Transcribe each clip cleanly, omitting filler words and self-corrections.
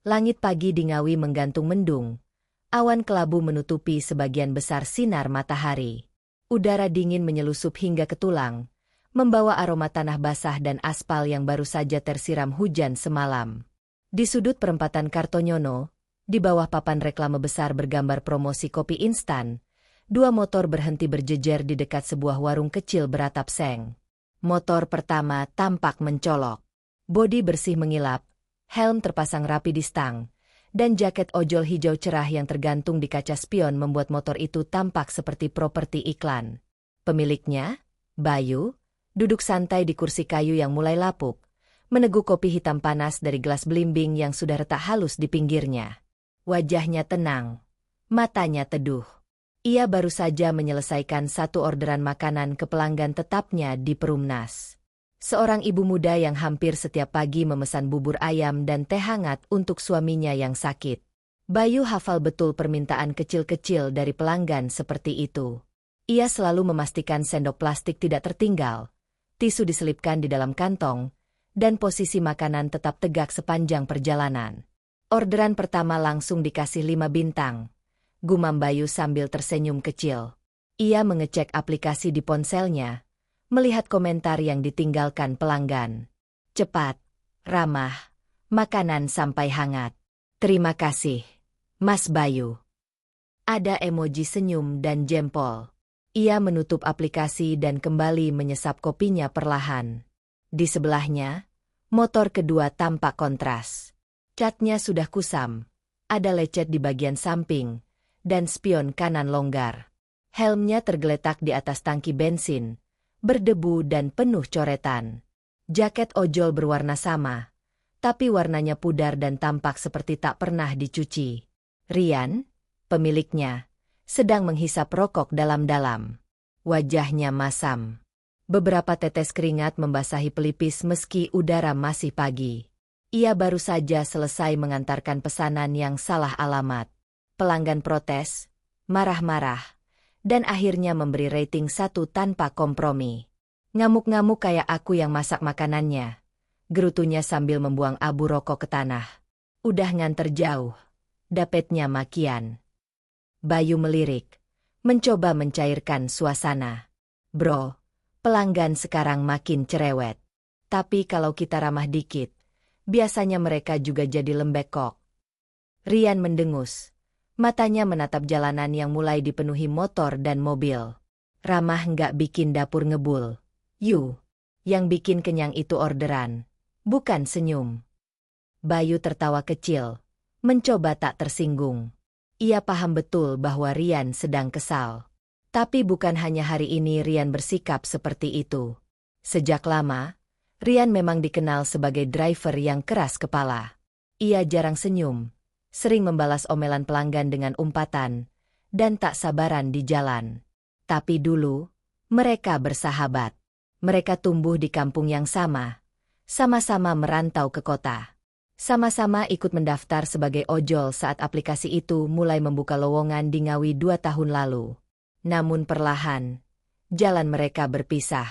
Langit pagi di Ngawi menggantung mendung. Awan kelabu menutupi sebagian besar sinar matahari. Udara dingin menyelusup hingga ke tulang, membawa aroma tanah basah dan aspal yang baru saja tersiram hujan semalam. Di sudut perempatan Kartonyono, di bawah papan reklame besar bergambar promosi kopi instan, dua motor berhenti berjejer di dekat sebuah warung kecil beratap seng. Motor pertama tampak mencolok. Bodi bersih mengilap, helm terpasang rapi di stang, dan jaket ojol hijau cerah yang tergantung di kaca spion membuat motor itu tampak seperti properti iklan. Pemiliknya, Bayu, duduk santai di kursi kayu yang mulai lapuk, meneguk kopi hitam panas dari gelas belimbing yang sudah retak halus di pinggirnya. Wajahnya tenang, matanya teduh. Ia baru saja menyelesaikan satu orderan makanan ke pelanggan tetapnya di Perumnas. Seorang ibu muda yang hampir setiap pagi memesan bubur ayam dan teh hangat untuk suaminya yang sakit. Bayu hafal betul permintaan kecil-kecil dari pelanggan seperti itu. Ia selalu memastikan sendok plastik tidak tertinggal, tisu diselipkan di dalam kantong, dan posisi makanan tetap tegak sepanjang perjalanan. Orderan pertama langsung dikasih 5 bintang. Gumam Bayu sambil tersenyum kecil. Ia mengecek aplikasi di ponselnya, melihat komentar yang ditinggalkan pelanggan. Cepat, ramah, makanan sampai hangat. Terima kasih, Mas Bayu. Ada emoji senyum dan jempol. Ia menutup aplikasi dan kembali menyesap kopinya perlahan. Di sebelahnya, motor kedua tampak kontras. Catnya sudah kusam, ada lecet di bagian samping, dan spion kanan longgar. Helmnya tergeletak di atas tangki bensin, berdebu dan penuh coretan. Jaket ojol berwarna sama, tapi warnanya pudar dan tampak seperti tak pernah dicuci. Rian, pemiliknya, sedang menghisap rokok dalam-dalam. Wajahnya masam. Beberapa tetes keringat membasahi pelipis meski udara masih pagi. Ia baru saja selesai mengantarkan pesanan yang salah alamat. Pelanggan protes, marah-marah, dan akhirnya memberi rating 1 tanpa kompromi. Ngamuk-ngamuk kayak aku yang masak makanannya, gerutunya sambil membuang abu rokok ke tanah. Udah nganter jauh, dapetnya makian. Bayu melirik, mencoba mencairkan suasana. Bro, pelanggan sekarang makin cerewet. Tapi kalau kita ramah dikit, biasanya mereka juga jadi lembek kok. Rian mendengus. Matanya menatap jalanan yang mulai dipenuhi motor dan mobil. Ramah nggak bikin dapur ngebul. Yang bikin kenyang itu orderan, bukan senyum. Bayu tertawa kecil, mencoba tak tersinggung. Ia paham betul bahwa Rian sedang kesal. Tapi bukan hanya hari ini Rian bersikap seperti itu. Sejak lama, Rian memang dikenal sebagai driver yang keras kepala. Ia jarang senyum, sering membalas omelan pelanggan dengan umpatan, dan tak sabaran di jalan. Tapi dulu, mereka bersahabat. Mereka tumbuh di kampung yang sama-sama merantau ke kota. Sama-sama ikut mendaftar sebagai ojol saat aplikasi itu mulai membuka lowongan di Ngawi 2 tahun lalu. Namun perlahan, jalan mereka berpisah.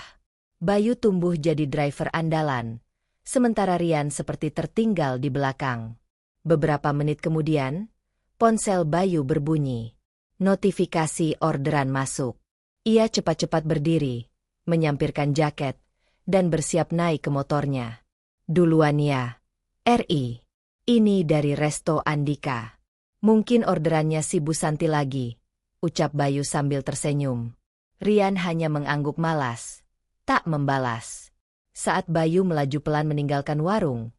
Bayu tumbuh jadi driver andalan, sementara Rian seperti tertinggal di belakang. Beberapa menit kemudian, ponsel Bayu berbunyi. Notifikasi orderan masuk. Ia cepat-cepat berdiri, menyampirkan jaket, dan bersiap naik ke motornya. Duluan ya, RI. Ini dari Resto Andika. Mungkin orderannya si Bu Santi lagi, ucap Bayu sambil tersenyum. Rian hanya mengangguk malas, tak membalas. Saat Bayu melaju pelan meninggalkan warung,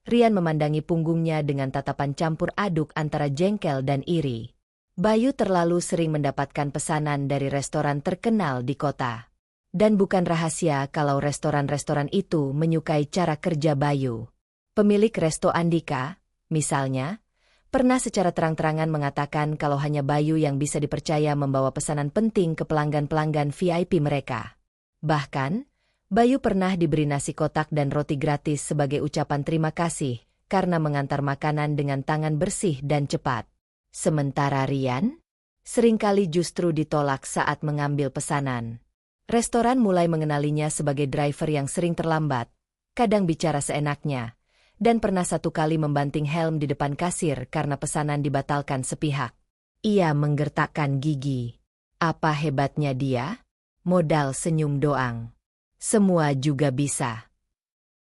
Rian memandangi punggungnya dengan tatapan campur aduk antara jengkel dan iri. Bayu terlalu sering mendapatkan pesanan dari restoran terkenal di kota. Dan bukan rahasia kalau restoran-restoran itu menyukai cara kerja Bayu. Pemilik Resto Andika, misalnya, pernah secara terang-terangan mengatakan kalau hanya Bayu yang bisa dipercaya membawa pesanan penting ke pelanggan-pelanggan VIP mereka. Bahkan, Bayu pernah diberi nasi kotak dan roti gratis sebagai ucapan terima kasih karena mengantar makanan dengan tangan bersih dan cepat. Sementara Rian, seringkali justru ditolak saat mengambil pesanan. Restoran mulai mengenalinya sebagai driver yang sering terlambat, kadang bicara seenaknya, dan pernah satu kali membanting helm di depan kasir karena pesanan dibatalkan sepihak. Ia menggertakkan gigi. Apa hebatnya dia? Modal senyum doang. Semua juga bisa.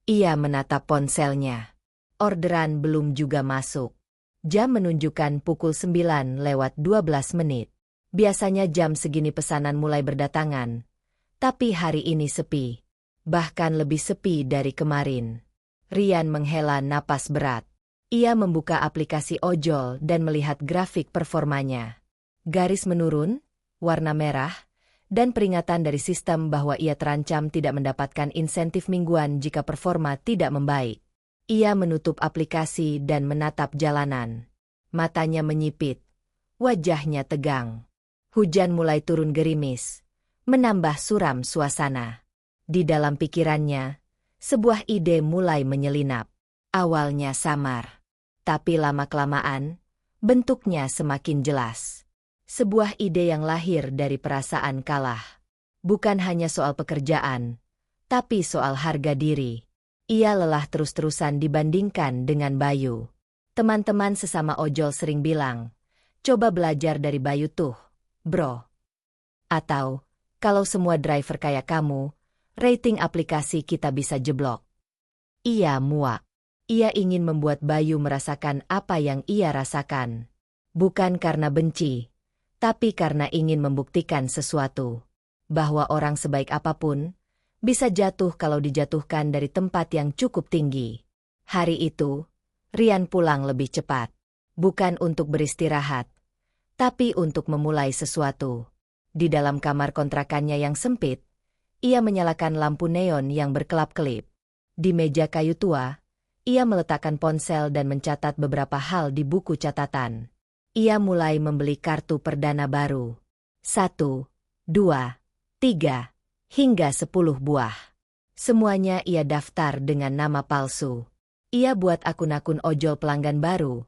Ia menatap ponselnya. Orderan belum juga masuk. Jam menunjukkan pukul 9:12. Biasanya jam segini pesanan mulai berdatangan. Tapi hari ini sepi. Bahkan lebih sepi dari kemarin. Rian menghela napas berat. Ia membuka aplikasi ojol dan melihat grafik performanya. Garis menurun, warna merah, dan peringatan dari sistem bahwa ia terancam tidak mendapatkan insentif mingguan jika performa tidak membaik. Ia menutup aplikasi dan menatap jalanan. Matanya menyipit. Wajahnya tegang. Hujan mulai turun gerimis, menambah suram suasana. Di dalam pikirannya, sebuah ide mulai menyelinap. Awalnya samar, tapi lama-kelamaan, bentuknya semakin jelas. Sebuah ide yang lahir dari perasaan kalah. Bukan hanya soal pekerjaan, tapi soal harga diri. Ia lelah terus-terusan dibandingkan dengan Bayu. Teman-teman sesama ojol sering bilang, coba belajar dari Bayu tuh, bro. Atau, kalau semua driver kayak kamu, rating aplikasi kita bisa jeblok. Ia muak. Ia ingin membuat Bayu merasakan apa yang ia rasakan. Bukan karena benci, tapi karena ingin membuktikan sesuatu. Bahwa orang sebaik apapun, bisa jatuh kalau dijatuhkan dari tempat yang cukup tinggi. Hari itu, Rian pulang lebih cepat. Bukan untuk beristirahat, tapi untuk memulai sesuatu. Di dalam kamar kontrakannya yang sempit, ia menyalakan lampu neon yang berkelap-kelip. Di meja kayu tua, ia meletakkan ponsel dan mencatat beberapa hal di buku catatan. Ia mulai membeli kartu perdana baru. 1, 2, 3, hingga 10 buah. Semuanya ia daftar dengan nama palsu. Ia buat akun-akun ojol pelanggan baru,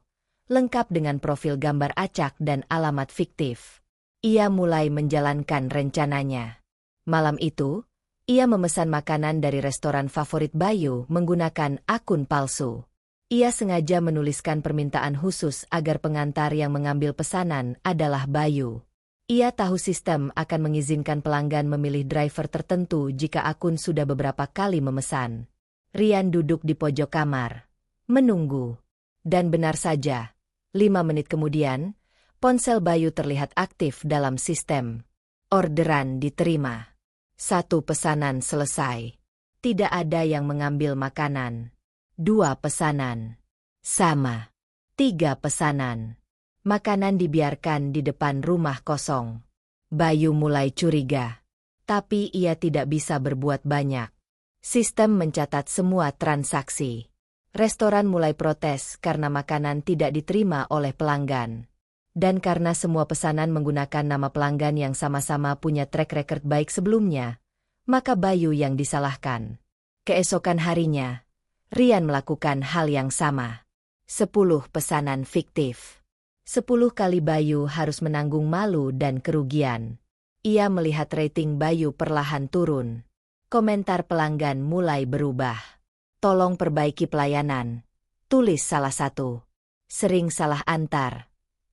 lengkap dengan profil gambar acak dan alamat fiktif. Ia mulai menjalankan rencananya. Malam itu, ia memesan makanan dari restoran favorit Bayu menggunakan akun palsu. Ia sengaja menuliskan permintaan khusus agar pengantar yang mengambil pesanan adalah Bayu. Ia tahu sistem akan mengizinkan pelanggan memilih driver tertentu jika akun sudah beberapa kali memesan. Rian duduk di pojok kamar, menunggu. Dan benar saja, 5 menit kemudian, ponsel Bayu terlihat aktif dalam sistem. Orderan diterima. 1 pesanan selesai. Tidak ada yang mengambil makanan. 2 pesanan. Sama. 3 pesanan. Makanan dibiarkan di depan rumah kosong. Bayu mulai curiga. Tapi ia tidak bisa berbuat banyak. Sistem mencatat semua transaksi. Restoran mulai protes karena makanan tidak diterima oleh pelanggan. Dan karena semua pesanan menggunakan nama pelanggan yang sama-sama punya track record baik sebelumnya, maka Bayu yang disalahkan. Keesokan harinya, Rian melakukan hal yang sama. 10 pesanan fiktif. 10 kali Bayu harus menanggung malu dan kerugian. Ia melihat rating Bayu perlahan turun. Komentar pelanggan mulai berubah. Tolong perbaiki pelayanan. Tulis salah satu. Sering salah antar.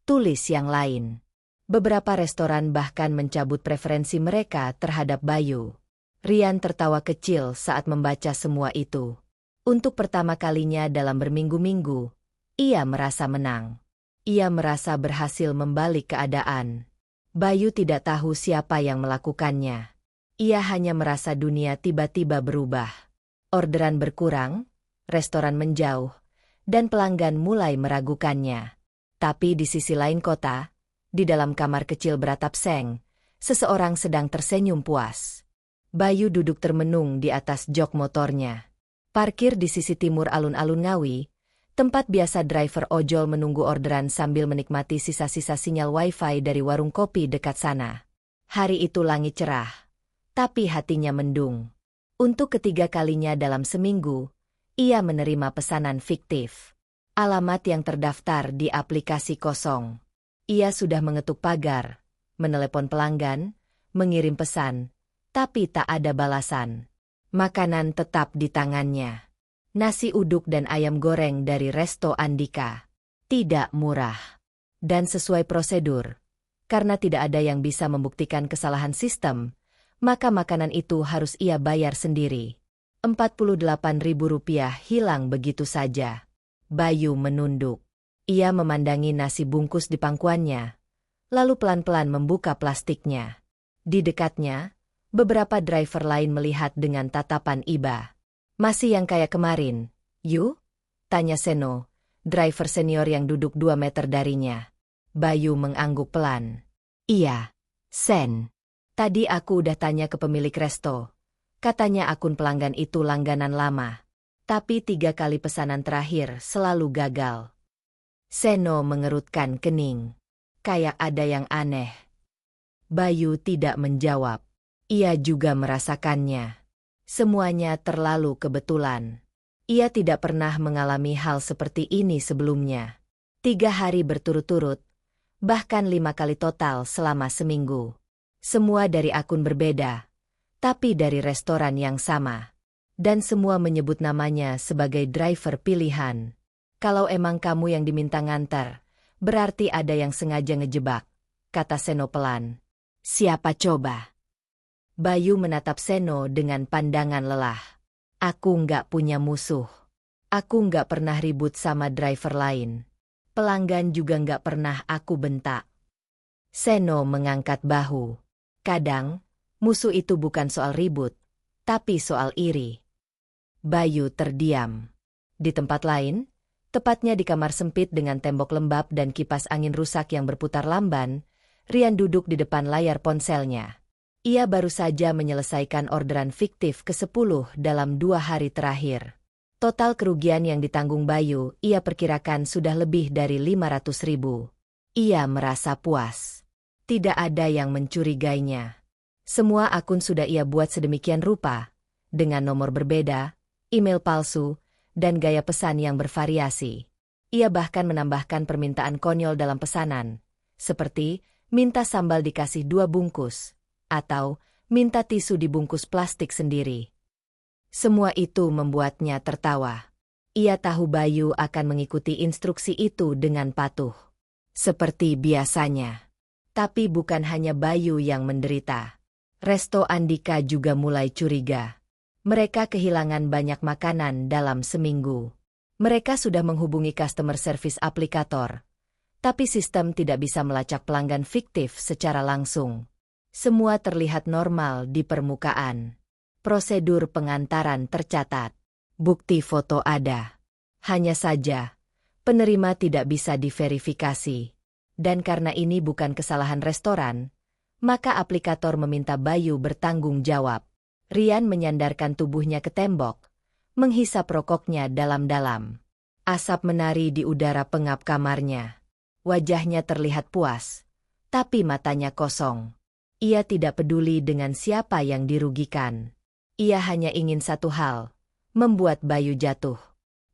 Tulis yang lain. Beberapa restoran bahkan mencabut preferensi mereka terhadap Bayu. Rian tertawa kecil saat membaca semua itu. Untuk pertama kalinya dalam berminggu-minggu, ia merasa menang. Ia merasa berhasil membalik keadaan. Bayu tidak tahu siapa yang melakukannya. Ia hanya merasa dunia tiba-tiba berubah. Orderan berkurang, restoran menjauh, dan pelanggan mulai meragukannya. Tapi di sisi lain kota, di dalam kamar kecil beratap seng, seseorang sedang tersenyum puas. Bayu duduk termenung di atas jok motornya. Parkir di sisi timur alun-alun Ngawi, tempat biasa driver ojol menunggu orderan sambil menikmati sisa-sisa sinyal wifi dari warung kopi dekat sana. Hari itu langit cerah, tapi hatinya mendung. Untuk ketiga kalinya dalam seminggu, ia menerima pesanan fiktif. Alamat yang terdaftar di aplikasi kosong. Ia sudah mengetuk pagar, menelepon pelanggan, mengirim pesan, tapi tak ada balasan. Makanan tetap di tangannya. Nasi uduk dan ayam goreng dari Resto Andika. Tidak murah. Dan sesuai prosedur. Karena tidak ada yang bisa membuktikan kesalahan sistem, maka makanan itu harus ia bayar sendiri. Rp48.000 hilang begitu saja. Bayu menunduk. Ia memandangi nasi bungkus di pangkuannya, lalu pelan-pelan membuka plastiknya. Di dekatnya, beberapa driver lain melihat dengan tatapan iba. Masih yang kayak kemarin, Yu? Tanya Seno, driver senior yang duduk 2 meter darinya. Bayu mengangguk pelan. Iya, Sen. Tadi aku udah tanya ke pemilik resto. Katanya akun pelanggan itu langganan lama. Tapi 3 kali pesanan terakhir selalu gagal. Seno mengerutkan kening. Kayak ada yang aneh. Bayu tidak menjawab. Ia juga merasakannya. Semuanya terlalu kebetulan. Ia tidak pernah mengalami hal seperti ini sebelumnya. 3 hari berturut-turut, bahkan 5 kali total selama seminggu. Semua dari akun berbeda, tapi dari restoran yang sama. Dan semua menyebut namanya sebagai driver pilihan. Kalau emang kamu yang diminta ngantar, berarti ada yang sengaja ngejebak, kata Seno pelan. Siapa coba? Bayu menatap Seno dengan pandangan lelah. Aku nggak punya musuh. Aku nggak pernah ribut sama driver lain. Pelanggan juga nggak pernah aku bentak. Seno mengangkat bahu. Kadang, musuh itu bukan soal ribut, tapi soal iri. Bayu terdiam. Di tempat lain, tepatnya di kamar sempit dengan tembok lembab dan kipas angin rusak yang berputar lamban, Rian duduk di depan layar ponselnya. Ia baru saja menyelesaikan orderan fiktif ke-10 dalam 2 hari terakhir. Total kerugian yang ditanggung Bayu, ia perkirakan sudah lebih dari 500.000. Ia merasa puas. Tidak ada yang mencurigainya. Semua akun sudah ia buat sedemikian rupa, dengan nomor berbeda, email palsu, dan gaya pesan yang bervariasi. Ia bahkan menambahkan permintaan konyol dalam pesanan, seperti minta sambal dikasih 2 bungkus, atau minta tisu dibungkus plastik sendiri. Semua itu membuatnya tertawa. Ia tahu Bayu akan mengikuti instruksi itu dengan patuh. Seperti biasanya. Tapi bukan hanya Bayu yang menderita. Resto Andika juga mulai curiga. Mereka kehilangan banyak makanan dalam seminggu. Mereka sudah menghubungi customer service aplikator. Tapi sistem tidak bisa melacak pelanggan fiktif secara langsung. Semua terlihat normal di permukaan. Prosedur pengantaran tercatat. Bukti foto ada. Hanya saja, penerima tidak bisa diverifikasi. Dan karena ini bukan kesalahan restoran, maka aplikator meminta Bayu bertanggung jawab. Rian menyandarkan tubuhnya ke tembok, menghisap rokoknya dalam-dalam. Asap menari di udara pengap kamarnya. Wajahnya terlihat puas, tapi matanya kosong. Ia tidak peduli dengan siapa yang dirugikan. Ia hanya ingin satu hal, membuat Bayu jatuh.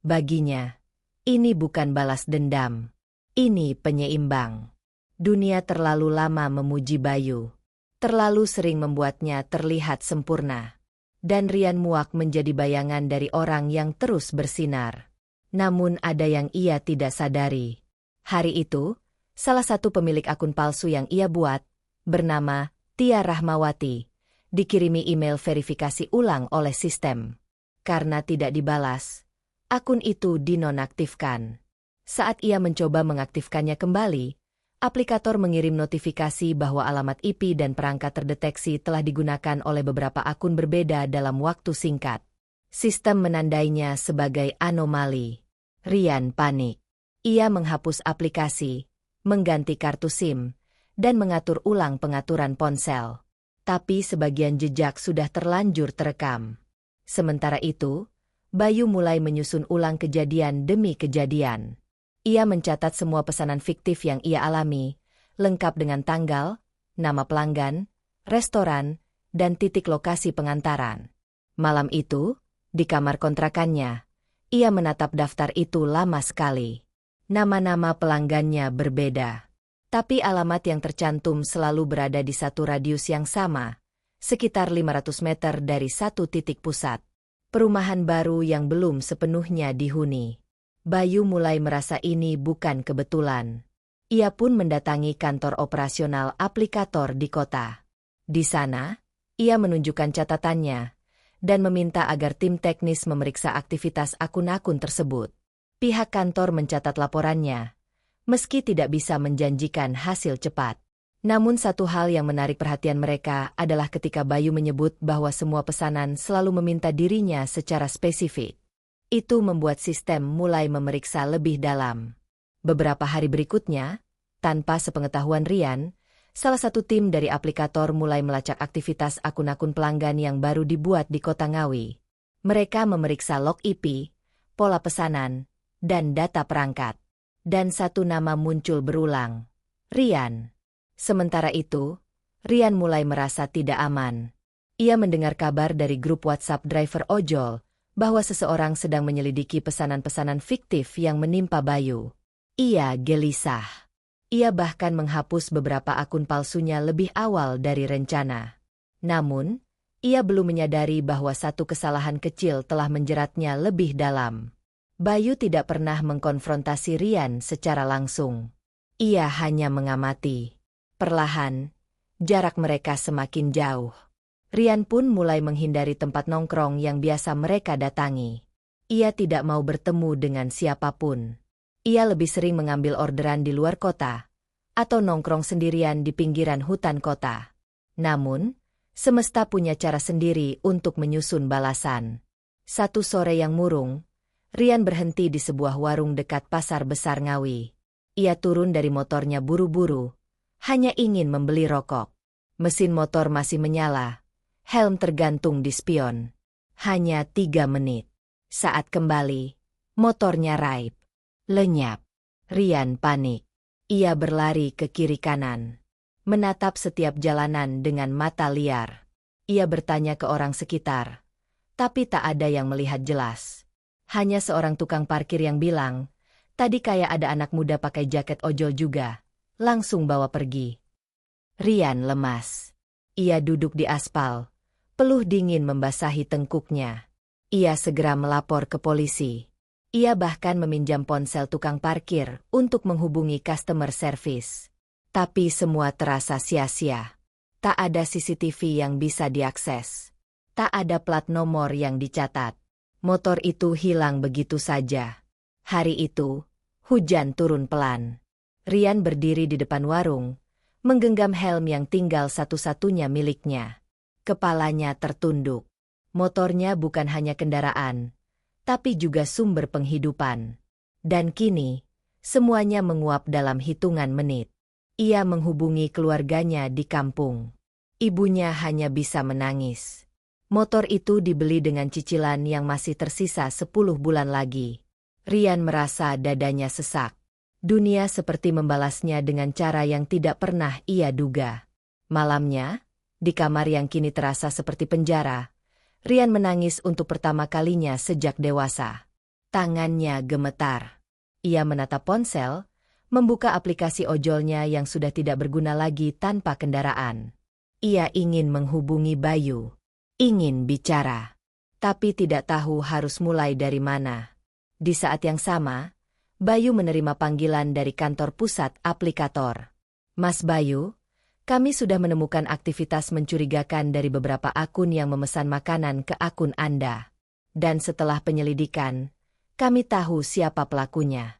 Baginya, ini bukan balas dendam. Ini penyeimbang. Dunia terlalu lama memuji Bayu. Terlalu sering membuatnya terlihat sempurna. Dan Rian muak menjadi bayangan dari orang yang terus bersinar. Namun ada yang ia tidak sadari. Hari itu, salah satu pemilik akun palsu yang ia buat, bernama Tia Rahmawati, dikirimi email verifikasi ulang oleh sistem. Karena tidak dibalas, akun itu dinonaktifkan. Saat ia mencoba mengaktifkannya kembali, aplikator mengirim notifikasi bahwa alamat IP dan perangkat terdeteksi telah digunakan oleh beberapa akun berbeda dalam waktu singkat. Sistem menandainya sebagai anomali. Rian panik. Ia menghapus aplikasi, mengganti kartu SIM, dan mengatur ulang pengaturan ponsel. Tapi sebagian jejak sudah terlanjur terekam. Sementara itu, Bayu mulai menyusun ulang kejadian demi kejadian. Ia mencatat semua pesanan fiktif yang ia alami, lengkap dengan tanggal, nama pelanggan, restoran, dan titik lokasi pengantaran. Malam itu, di kamar kontrakannya, ia menatap daftar itu lama sekali. Nama-nama pelanggannya berbeda. Tapi alamat yang tercantum selalu berada di satu radius yang sama, sekitar 500 meter dari satu titik pusat. Perumahan baru yang belum sepenuhnya dihuni. Bayu mulai merasa ini bukan kebetulan. Ia pun mendatangi kantor operasional aplikator di kota. Di sana, ia menunjukkan catatannya dan meminta agar tim teknis memeriksa aktivitas akun-akun tersebut. Pihak kantor mencatat laporannya, meski tidak bisa menjanjikan hasil cepat. Namun satu hal yang menarik perhatian mereka adalah ketika Bayu menyebut bahwa semua pesanan selalu meminta dirinya secara spesifik. Itu membuat sistem mulai memeriksa lebih dalam. Beberapa hari berikutnya, tanpa sepengetahuan Rian, salah satu tim dari aplikator mulai melacak aktivitas akun-akun pelanggan yang baru dibuat di kota Ngawi. Mereka memeriksa log IP, pola pesanan, dan data perangkat. Dan satu nama muncul berulang. Rian. Sementara itu, Rian mulai merasa tidak aman. Ia mendengar kabar dari grup WhatsApp driver ojol bahwa seseorang sedang menyelidiki pesanan-pesanan fiktif yang menimpa Bayu. Ia gelisah. Ia bahkan menghapus beberapa akun palsunya lebih awal dari rencana. Namun, ia belum menyadari bahwa satu kesalahan kecil telah menjeratnya lebih dalam. Bayu tidak pernah mengkonfrontasi Rian secara langsung. Ia hanya mengamati. Perlahan, jarak mereka semakin jauh. Rian pun mulai menghindari tempat nongkrong yang biasa mereka datangi. Ia tidak mau bertemu dengan siapapun. Ia lebih sering mengambil orderan di luar kota, atau nongkrong sendirian di pinggiran hutan kota. Namun, semesta punya cara sendiri untuk menyusun balasan. Satu sore yang murung, Rian berhenti di sebuah warung dekat Pasar Besar Ngawi. Ia turun dari motornya buru-buru, hanya ingin membeli rokok. Mesin motor masih menyala. Helm tergantung di spion. Hanya 3 menit. Saat kembali, motornya raib. Lenyap. Rian panik. Ia berlari ke kiri kanan. Menatap setiap jalanan dengan mata liar. Ia bertanya ke orang sekitar. Tapi tak ada yang melihat jelas. Hanya seorang tukang parkir yang bilang, tadi kayak ada anak muda pakai jaket ojol juga. Langsung bawa pergi. Rian lemas. Ia duduk di aspal. Peluh dingin membasahi tengkuknya. Ia segera melapor ke polisi. Ia bahkan meminjam ponsel tukang parkir untuk menghubungi customer service. Tapi semua terasa sia-sia. Tak ada CCTV yang bisa diakses. Tak ada plat nomor yang dicatat. Motor itu hilang begitu saja. Hari itu, hujan turun pelan. Rian berdiri di depan warung, menggenggam helm yang tinggal satu-satunya miliknya. Kepalanya tertunduk. Motornya bukan hanya kendaraan, tapi juga sumber penghidupan. Dan kini, semuanya menguap dalam hitungan menit. Ia menghubungi keluarganya di kampung. Ibunya hanya bisa menangis. Motor itu dibeli dengan cicilan yang masih tersisa 10 bulan lagi. Rian merasa dadanya sesak. Dunia seperti membalasnya dengan cara yang tidak pernah ia duga. Malamnya, di kamar yang kini terasa seperti penjara, Rian menangis untuk pertama kalinya sejak dewasa. Tangannya gemetar. Ia menatap ponsel, membuka aplikasi ojolnya yang sudah tidak berguna lagi tanpa kendaraan. Ia ingin menghubungi Bayu. Ingin bicara. Tapi tidak tahu harus mulai dari mana. Di saat yang sama, Bayu menerima panggilan dari kantor pusat aplikator. Mas Bayu, kami sudah menemukan aktivitas mencurigakan dari beberapa akun yang memesan makanan ke akun Anda. Dan setelah penyelidikan, kami tahu siapa pelakunya.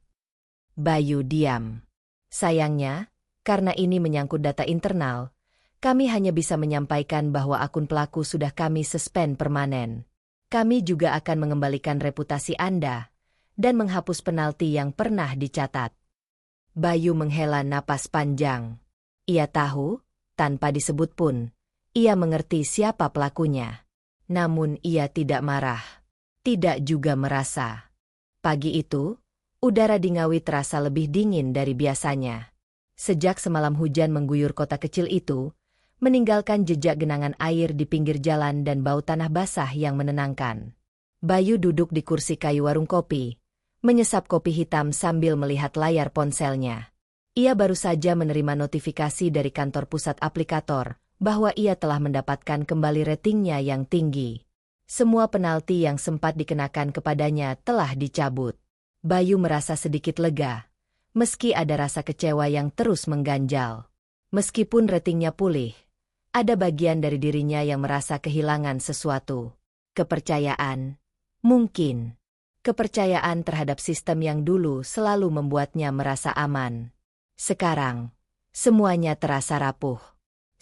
Bayu diam. Sayangnya, karena ini menyangkut data internal, kami hanya bisa menyampaikan bahwa akun pelaku sudah kami suspend permanen. Kami juga akan mengembalikan reputasi Anda dan menghapus penalti yang pernah dicatat. Bayu menghela napas panjang. Ia tahu, tanpa disebut pun, ia mengerti siapa pelakunya. Namun ia tidak marah. Tidak juga merasa. Pagi itu, udara di Ngawi terasa lebih dingin dari biasanya. Sejak semalam hujan mengguyur kota kecil itu, meninggalkan jejak genangan air di pinggir jalan dan bau tanah basah yang menenangkan. Bayu duduk di kursi kayu warung kopi, menyesap kopi hitam sambil melihat layar ponselnya. Ia baru saja menerima notifikasi dari kantor pusat aplikator bahwa ia telah mendapatkan kembali ratingnya yang tinggi. Semua penalti yang sempat dikenakan kepadanya telah dicabut. Bayu merasa sedikit lega, meski ada rasa kecewa yang terus mengganjal. Meskipun ratingnya pulih, ada bagian dari dirinya yang merasa kehilangan sesuatu. Kepercayaan, mungkin. Kepercayaan terhadap sistem yang dulu selalu membuatnya merasa aman. Sekarang, semuanya terasa rapuh.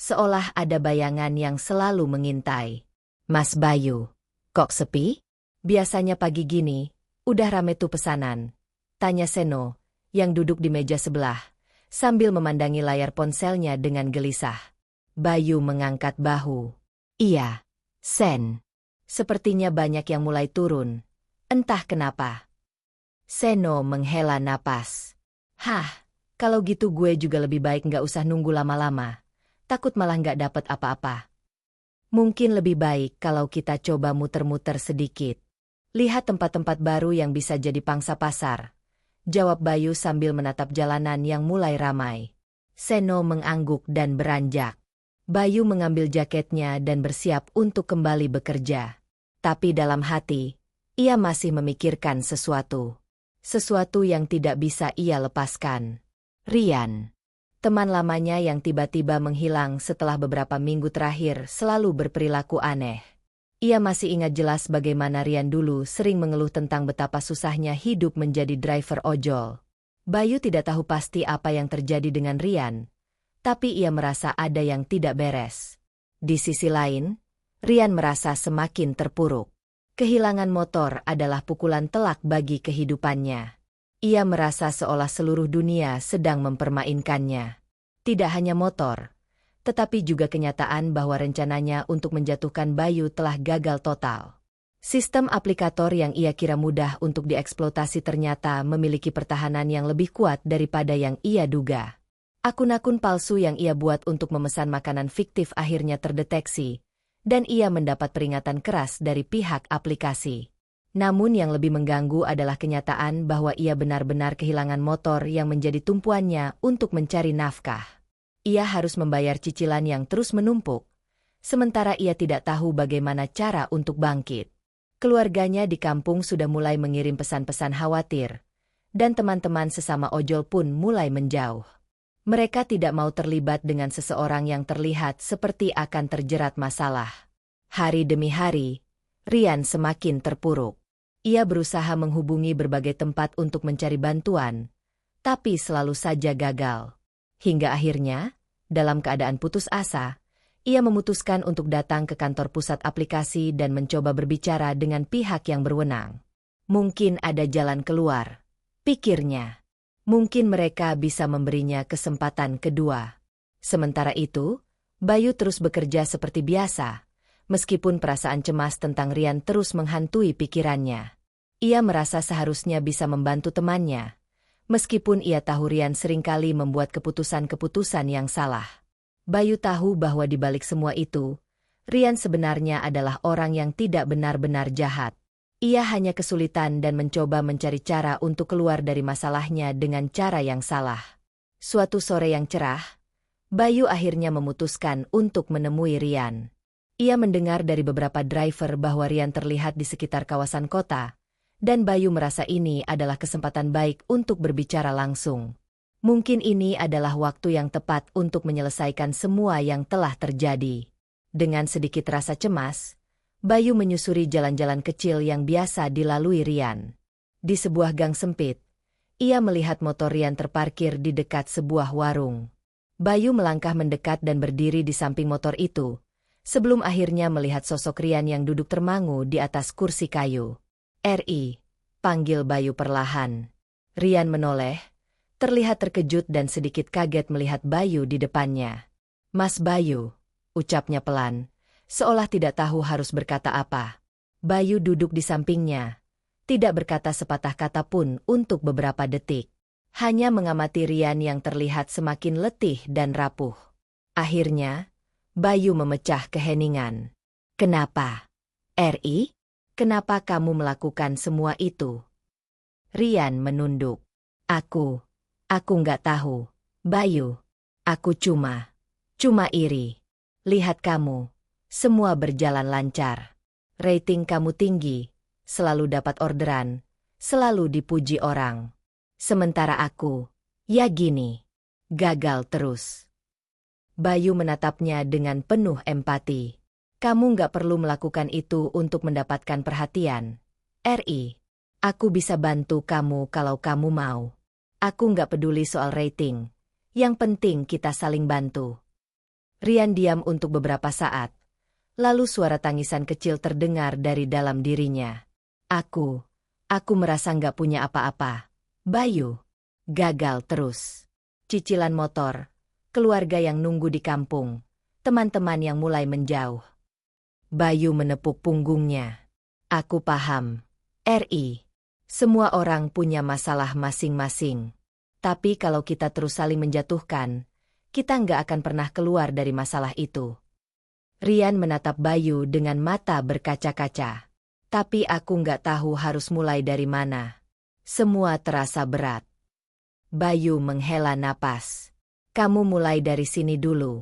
Seolah ada bayangan yang selalu mengintai. Mas Bayu, kok sepi? Biasanya pagi gini, udah rame tuh pesanan. Tanya Seno, yang duduk di meja sebelah, sambil memandangi layar ponselnya dengan gelisah. Bayu mengangkat bahu. Iya, Sen. Sepertinya banyak yang mulai turun. Entah kenapa. Seno menghela napas. Hah, kalau gitu gue juga lebih baik nggak usah nunggu lama-lama. Takut malah nggak dapat apa-apa. Mungkin lebih baik kalau kita coba muter-muter sedikit. Lihat tempat-tempat baru yang bisa jadi pangsa pasar. Jawab Bayu sambil menatap jalanan yang mulai ramai. Seno mengangguk dan beranjak. Bayu mengambil jaketnya dan bersiap untuk kembali bekerja. Tapi dalam hati, ia masih memikirkan sesuatu. Sesuatu yang tidak bisa ia lepaskan. Rian. Teman lamanya yang tiba-tiba menghilang setelah beberapa minggu terakhir selalu berperilaku aneh. Ia masih ingat jelas bagaimana Rian dulu sering mengeluh tentang betapa susahnya hidup menjadi driver ojol. Bayu tidak tahu pasti apa yang terjadi dengan Rian, tapi ia merasa ada yang tidak beres. Di sisi lain, Rian merasa semakin terpuruk. Kehilangan motor adalah pukulan telak bagi kehidupannya. Ia merasa seolah seluruh dunia sedang mempermainkannya. Tidak hanya motor, tetapi juga kenyataan bahwa rencananya untuk menjatuhkan Bayu telah gagal total. Sistem aplikator yang ia kira mudah untuk dieksploitasi ternyata memiliki pertahanan yang lebih kuat daripada yang ia duga. Akun-akun palsu yang ia buat untuk memesan makanan fiktif akhirnya terdeteksi, dan ia mendapat peringatan keras dari pihak aplikasi. Namun yang lebih mengganggu adalah kenyataan bahwa ia benar-benar kehilangan motor yang menjadi tumpuannya untuk mencari nafkah. Ia harus membayar cicilan yang terus menumpuk, sementara ia tidak tahu bagaimana cara untuk bangkit. Keluarganya di kampung sudah mulai mengirim pesan-pesan khawatir, dan teman-teman sesama ojol pun mulai menjauh. Mereka tidak mau terlibat dengan seseorang yang terlihat seperti akan terjerat masalah. Hari demi hari, Rian semakin terpuruk. Ia berusaha menghubungi berbagai tempat untuk mencari bantuan, tapi selalu saja gagal. Hingga akhirnya, dalam keadaan putus asa, ia memutuskan untuk datang ke kantor pusat aplikasi dan mencoba berbicara dengan pihak yang berwenang. Mungkin ada jalan keluar, pikirnya. Mungkin mereka bisa memberinya kesempatan kedua. Sementara itu, Bayu terus bekerja seperti biasa. Meskipun perasaan cemas tentang Rian terus menghantui pikirannya. Ia merasa seharusnya bisa membantu temannya. Meskipun ia tahu Rian seringkali membuat keputusan-keputusan yang salah. Bayu tahu bahwa di balik semua itu, Rian sebenarnya adalah orang yang tidak benar-benar jahat. Ia hanya kesulitan dan mencoba mencari cara untuk keluar dari masalahnya dengan cara yang salah. Suatu sore yang cerah, Bayu akhirnya memutuskan untuk menemui Rian. Ia mendengar dari beberapa driver bahwa Rian terlihat di sekitar kawasan kota, dan Bayu merasa ini adalah kesempatan baik untuk berbicara langsung. Mungkin ini adalah waktu yang tepat untuk menyelesaikan semua yang telah terjadi. Dengan sedikit rasa cemas, Bayu menyusuri jalan-jalan kecil yang biasa dilalui Rian. Di sebuah gang sempit, ia melihat motor Rian terparkir di dekat sebuah warung. Bayu melangkah mendekat dan berdiri di samping motor itu, sebelum akhirnya melihat sosok Rian yang duduk termangu di atas kursi kayu. "Ri," panggil Bayu perlahan. Rian menoleh, terlihat terkejut dan sedikit kaget melihat Bayu di depannya. "Mas Bayu," ucapnya pelan, seolah tidak tahu harus berkata apa. Bayu duduk di sampingnya, tidak berkata sepatah kata pun untuk beberapa detik. Hanya mengamati Rian yang terlihat semakin letih dan rapuh. Akhirnya, Bayu memecah keheningan. "Kenapa? Ri? Kenapa kamu melakukan semua itu?" Rian menunduk. Aku nggak tahu, Bayu. Aku cuma iri. Lihat kamu, semua berjalan lancar." Rating kamu tinggi, selalu dapat orderan, selalu dipuji orang. Sementara aku, ya gini, gagal terus. Bayu menatapnya dengan penuh empati. Kamu nggak perlu melakukan itu untuk mendapatkan perhatian. RI, aku bisa bantu kamu kalau kamu mau. Aku nggak peduli soal rating. Yang penting kita saling bantu. Rian diam untuk beberapa saat. Lalu suara tangisan kecil terdengar dari dalam dirinya. Aku merasa nggak punya apa-apa. Bayu, gagal terus. Cicilan motor, keluarga yang nunggu di kampung, teman-teman yang mulai menjauh. Bayu menepuk punggungnya. Aku paham. RI, semua orang punya masalah masing-masing. Tapi kalau kita terus saling menjatuhkan, kita nggak akan pernah keluar dari masalah itu. Rian menatap Bayu dengan mata berkaca-kaca. Tapi aku nggak tahu harus mulai dari mana. Semua terasa berat. Bayu menghela napas. Kamu mulai dari sini dulu.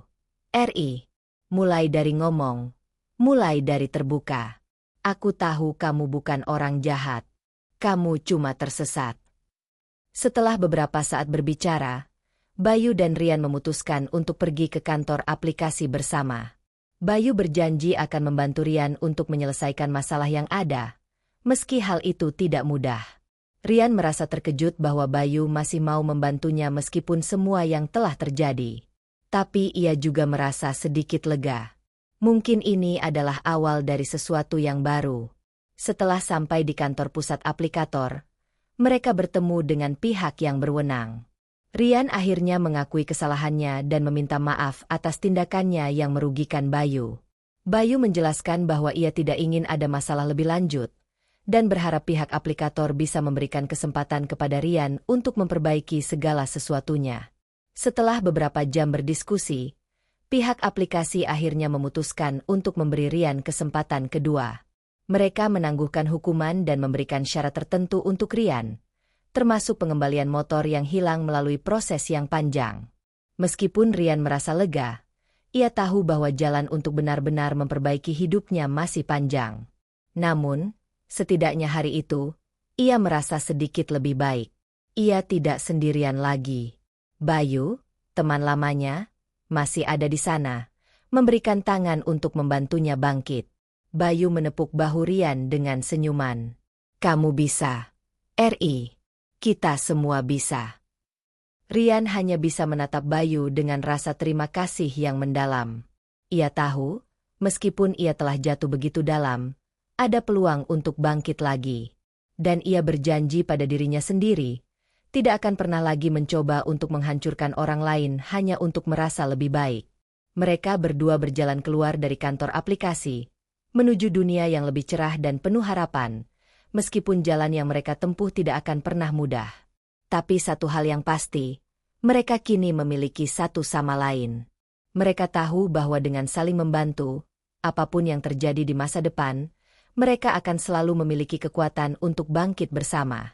RI, mulai dari ngomong. Mulai dari terbuka. Aku tahu kamu bukan orang jahat. Kamu cuma tersesat. Setelah beberapa saat berbicara, Bayu dan Rian memutuskan untuk pergi ke kantor aplikasi bersama. Bayu berjanji akan membantu Rian untuk menyelesaikan masalah yang ada, meski hal itu tidak mudah. Rian merasa terkejut bahwa Bayu masih mau membantunya meskipun semua yang telah terjadi. Tapi ia juga merasa sedikit lega. Mungkin ini adalah awal dari sesuatu yang baru. Setelah sampai di kantor pusat aplikator, mereka bertemu dengan pihak yang berwenang. Rian akhirnya mengakui kesalahannya dan meminta maaf atas tindakannya yang merugikan Bayu. Bayu menjelaskan bahwa ia tidak ingin ada masalah lebih lanjut, dan berharap pihak aplikator bisa memberikan kesempatan kepada Rian untuk memperbaiki segala sesuatunya. Setelah beberapa jam berdiskusi, pihak aplikasi akhirnya memutuskan untuk memberi Rian kesempatan kedua. Mereka menangguhkan hukuman dan memberikan syarat tertentu untuk Rian, termasuk pengembalian motor yang hilang melalui proses yang panjang. Meskipun Rian merasa lega, ia tahu bahwa jalan untuk benar-benar memperbaiki hidupnya masih panjang. Namun, setidaknya hari itu, ia merasa sedikit lebih baik. Ia tidak sendirian lagi. Bayu, teman lamanya, masih ada di sana, memberikan tangan untuk membantunya bangkit. Bayu menepuk bahu Rian dengan senyuman. Kamu bisa. RI. Kita semua bisa. Rian hanya bisa menatap Bayu dengan rasa terima kasih yang mendalam. Ia tahu, meskipun ia telah jatuh begitu dalam, ada peluang untuk bangkit lagi. Dan ia berjanji pada dirinya sendiri, tidak akan pernah lagi mencoba untuk menghancurkan orang lain hanya untuk merasa lebih baik. Mereka berdua berjalan keluar dari kantor aplikasi, menuju dunia yang lebih cerah dan penuh harapan. Meskipun jalan yang mereka tempuh tidak akan pernah mudah. Tapi satu hal yang pasti, mereka kini memiliki satu sama lain. Mereka tahu bahwa dengan saling membantu, apapun yang terjadi di masa depan, mereka akan selalu memiliki kekuatan untuk bangkit bersama.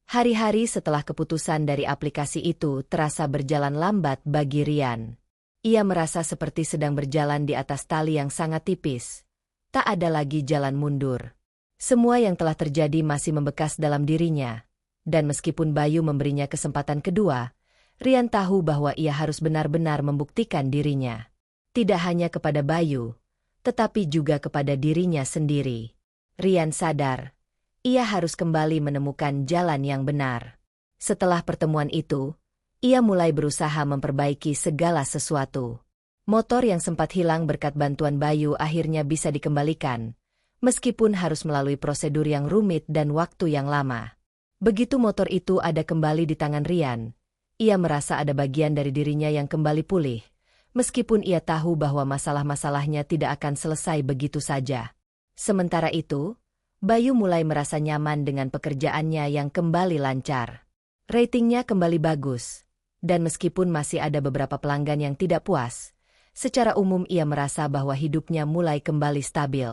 Hari-hari setelah keputusan dari aplikasi itu terasa berjalan lambat bagi Rian. Ia merasa seperti sedang berjalan di atas tali yang sangat tipis. Tak ada lagi jalan mundur. Semua yang telah terjadi masih membekas dalam dirinya, dan meskipun Bayu memberinya kesempatan kedua, Rian tahu bahwa ia harus benar-benar membuktikan dirinya. Tidak hanya kepada Bayu, tetapi juga kepada dirinya sendiri. Rian sadar, ia harus kembali menemukan jalan yang benar. Setelah pertemuan itu, ia mulai berusaha memperbaiki segala sesuatu. Motor yang sempat hilang berkat bantuan Bayu akhirnya bisa dikembalikan, meskipun harus melalui prosedur yang rumit dan waktu yang lama. Begitu motor itu ada kembali di tangan Rian, ia merasa ada bagian dari dirinya yang kembali pulih, meskipun ia tahu bahwa masalah-masalahnya tidak akan selesai begitu saja. Sementara itu, Bayu mulai merasa nyaman dengan pekerjaannya yang kembali lancar. Ratingnya kembali bagus, dan meskipun masih ada beberapa pelanggan yang tidak puas, secara umum ia merasa bahwa hidupnya mulai kembali stabil.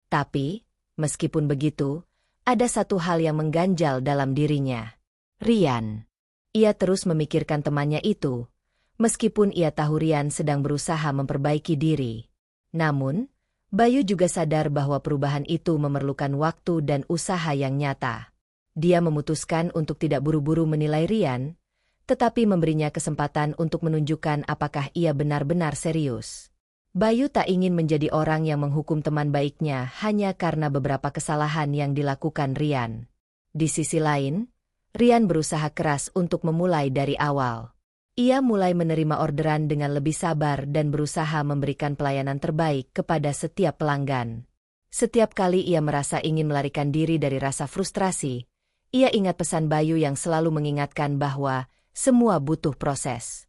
Tapi, meskipun begitu, ada satu hal yang mengganjal dalam dirinya. Rian. Ia terus memikirkan temannya itu, meskipun ia tahu Rian sedang berusaha memperbaiki diri. Namun, Bayu juga sadar bahwa perubahan itu memerlukan waktu dan usaha yang nyata. Dia memutuskan untuk tidak buru-buru menilai Rian, tetapi memberinya kesempatan untuk menunjukkan apakah ia benar-benar serius. Bayu tak ingin menjadi orang yang menghukum teman baiknya hanya karena beberapa kesalahan yang dilakukan Rian. Di sisi lain, Rian berusaha keras untuk memulai dari awal. Ia mulai menerima orderan dengan lebih sabar dan berusaha memberikan pelayanan terbaik kepada setiap pelanggan. Setiap kali ia merasa ingin melarikan diri dari rasa frustrasi, ia ingat pesan Bayu yang selalu mengingatkan bahwa semua butuh proses.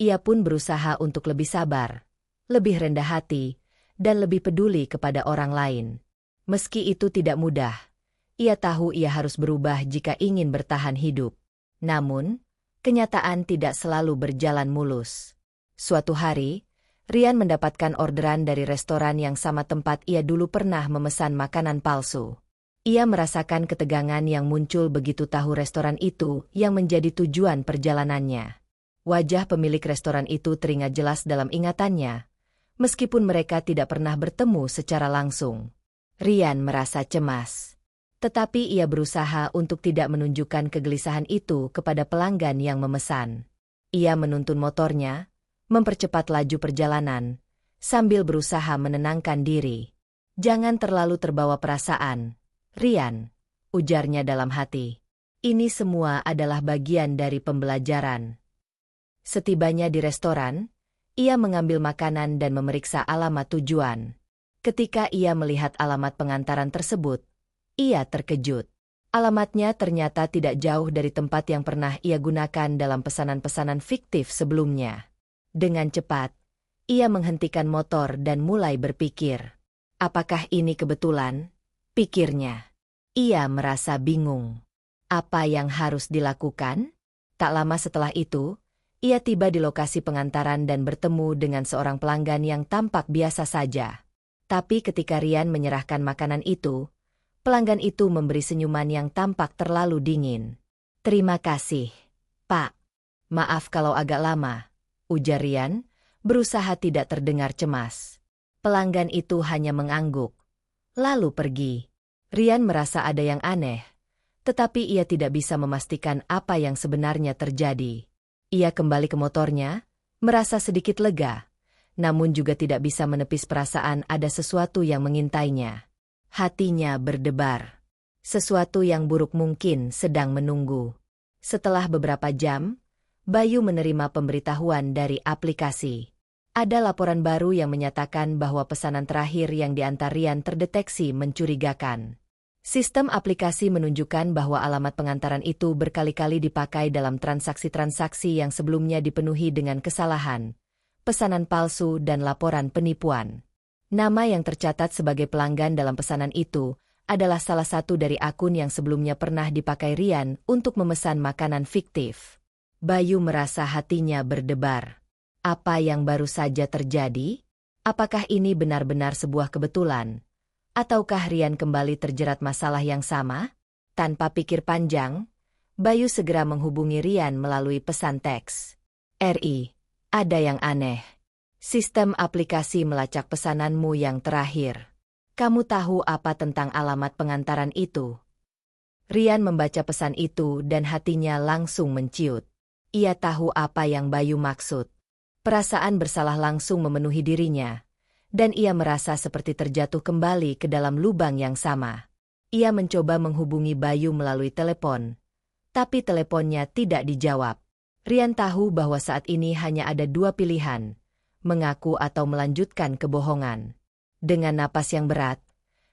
Ia pun berusaha untuk lebih sabar, lebih rendah hati, dan lebih peduli kepada orang lain. Meski itu tidak mudah, ia tahu ia harus berubah jika ingin bertahan hidup. Namun, kenyataan tidak selalu berjalan mulus. Suatu hari, Rian mendapatkan orderan dari restoran yang sama tempat ia dulu pernah memesan makanan palsu. Ia merasakan ketegangan yang muncul begitu tahu restoran itu yang menjadi tujuan perjalanannya. Wajah pemilik restoran itu teringat jelas dalam ingatannya, meskipun mereka tidak pernah bertemu secara langsung. Rian merasa cemas. Tetapi ia berusaha untuk tidak menunjukkan kegelisahan itu kepada pelanggan yang memesan. Ia menuntun motornya, mempercepat laju perjalanan, sambil berusaha menenangkan diri. "Jangan terlalu terbawa perasaan, Rian," ujarnya dalam hati. "Ini semua adalah bagian dari pembelajaran." Setibanya di restoran, ia mengambil makanan dan memeriksa alamat tujuan. Ketika ia melihat alamat pengantaran tersebut, ia terkejut. Alamatnya ternyata tidak jauh dari tempat yang pernah ia gunakan dalam pesanan-pesanan fiktif sebelumnya. Dengan cepat, ia menghentikan motor dan mulai berpikir. Apakah ini kebetulan? Pikirnya. Ia merasa bingung. Apa yang harus dilakukan? Tak lama setelah itu, ia tiba di lokasi pengantaran dan bertemu dengan seorang pelanggan yang tampak biasa saja. Tapi ketika Rian menyerahkan makanan itu, pelanggan itu memberi senyuman yang tampak terlalu dingin. "Terima kasih, Pak. Maaf kalau agak lama," ujar Rian, berusaha tidak terdengar cemas. Pelanggan itu hanya mengangguk, lalu pergi. Rian merasa ada yang aneh, tetapi ia tidak bisa memastikan apa yang sebenarnya terjadi. Ia kembali ke motornya, merasa sedikit lega, namun juga tidak bisa menepis perasaan ada sesuatu yang mengintainya. Hatinya berdebar. Sesuatu yang buruk mungkin sedang menunggu. Setelah beberapa jam, Bayu menerima pemberitahuan dari aplikasi. Ada laporan baru yang menyatakan bahwa pesanan terakhir yang diantar Rian terdeteksi mencurigakan. Sistem aplikasi menunjukkan bahwa alamat pengantaran itu berkali-kali dipakai dalam transaksi-transaksi yang sebelumnya dipenuhi dengan kesalahan, pesanan palsu dan laporan penipuan. Nama yang tercatat sebagai pelanggan dalam pesanan itu adalah salah satu dari akun yang sebelumnya pernah dipakai Rian untuk memesan makanan fiktif. Bayu merasa hatinya berdebar. Apa yang baru saja terjadi? Apakah ini benar-benar sebuah kebetulan? Ataukah Rian kembali terjerat masalah yang sama? Tanpa pikir panjang, Bayu segera menghubungi Rian melalui pesan teks. "RI, ada yang aneh. Sistem aplikasi melacak pesananmu yang terakhir. Kamu tahu apa tentang alamat pengantaran itu?" Rian membaca pesan itu dan hatinya langsung menciut. Ia tahu apa yang Bayu maksud. Perasaan bersalah langsung memenuhi dirinya, dan ia merasa seperti terjatuh kembali ke dalam lubang yang sama. Ia mencoba menghubungi Bayu melalui telepon, tapi teleponnya tidak dijawab. Rian tahu bahwa saat ini hanya ada dua pilihan, mengaku atau melanjutkan kebohongan. Dengan napas yang berat,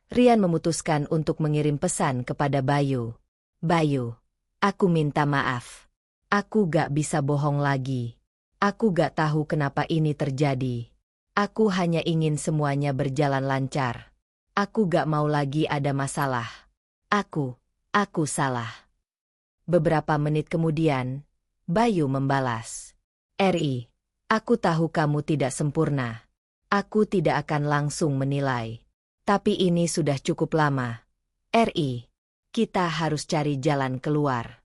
Rian memutuskan untuk mengirim pesan kepada Bayu. "Bayu, aku minta maaf. Aku gak bisa bohong lagi. Aku gak tahu kenapa ini terjadi. Aku hanya ingin semuanya berjalan lancar. Aku gak mau lagi ada masalah. Aku salah." Beberapa menit kemudian, Bayu membalas. "RI, aku tahu kamu tidak sempurna. Aku tidak akan langsung menilai. Tapi ini sudah cukup lama. RI, kita harus cari jalan keluar."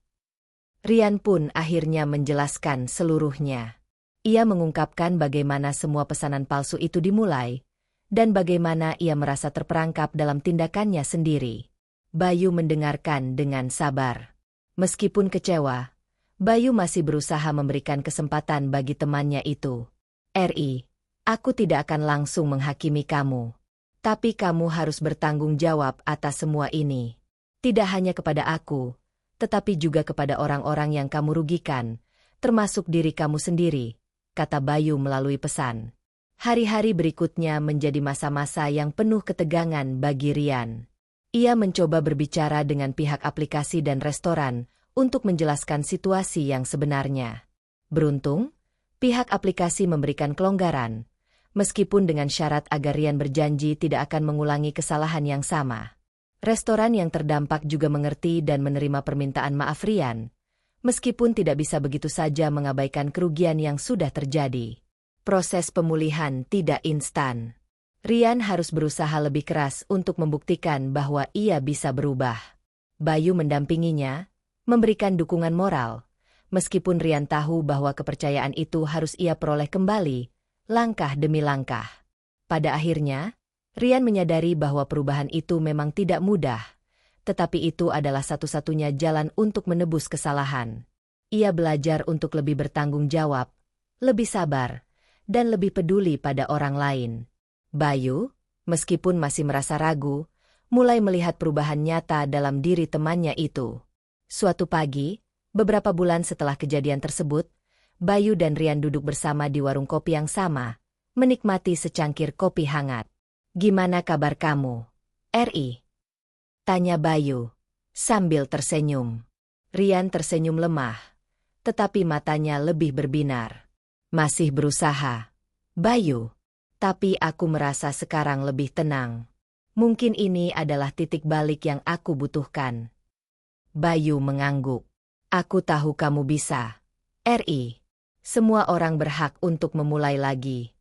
Rian pun akhirnya menjelaskan seluruhnya. Ia mengungkapkan bagaimana semua pesanan palsu itu dimulai, dan bagaimana ia merasa terperangkap dalam tindakannya sendiri. Bayu mendengarkan dengan sabar. Meskipun kecewa, Bayu masih berusaha memberikan kesempatan bagi temannya itu. Aku tidak akan langsung menghakimi kamu. Tapi kamu harus bertanggung jawab atas semua ini. Tidak hanya kepada aku, tetapi juga kepada orang-orang yang kamu rugikan, termasuk diri kamu sendiri, kata Bayu melalui pesan. Hari-hari berikutnya menjadi masa-masa yang penuh ketegangan bagi Rian. Ia mencoba berbicara dengan pihak aplikasi dan restoran untuk menjelaskan situasi yang sebenarnya. Beruntung, pihak aplikasi memberikan kelonggaran, meskipun dengan syarat agar Rian berjanji tidak akan mengulangi kesalahan yang sama. Restoran yang terdampak juga mengerti dan menerima permintaan maaf Rian, meskipun tidak bisa begitu saja mengabaikan kerugian yang sudah terjadi. Proses pemulihan tidak instan. Rian harus berusaha lebih keras untuk membuktikan bahwa ia bisa berubah. Bayu mendampinginya, memberikan dukungan moral, meskipun Rian tahu bahwa kepercayaan itu harus ia peroleh kembali, langkah demi langkah. Pada akhirnya, Rian menyadari bahwa perubahan itu memang tidak mudah, tetapi itu adalah satu-satunya jalan untuk menebus kesalahan. Ia belajar untuk lebih bertanggung jawab, lebih sabar, dan lebih peduli pada orang lain. Bayu, meskipun masih merasa ragu, mulai melihat perubahan nyata dalam diri temannya itu. Suatu pagi, beberapa bulan setelah kejadian tersebut, Bayu dan Rian duduk bersama di warung kopi yang sama, menikmati secangkir kopi hangat. "Gimana kabar kamu, tanya Bayu, sambil tersenyum. Rian tersenyum lemah, tetapi matanya lebih berbinar. "Masih berusaha, Bayu. Tapi aku merasa sekarang lebih tenang. Mungkin ini adalah titik balik yang aku butuhkan." Bayu mengangguk. "Aku tahu kamu bisa, Semua orang berhak untuk memulai lagi.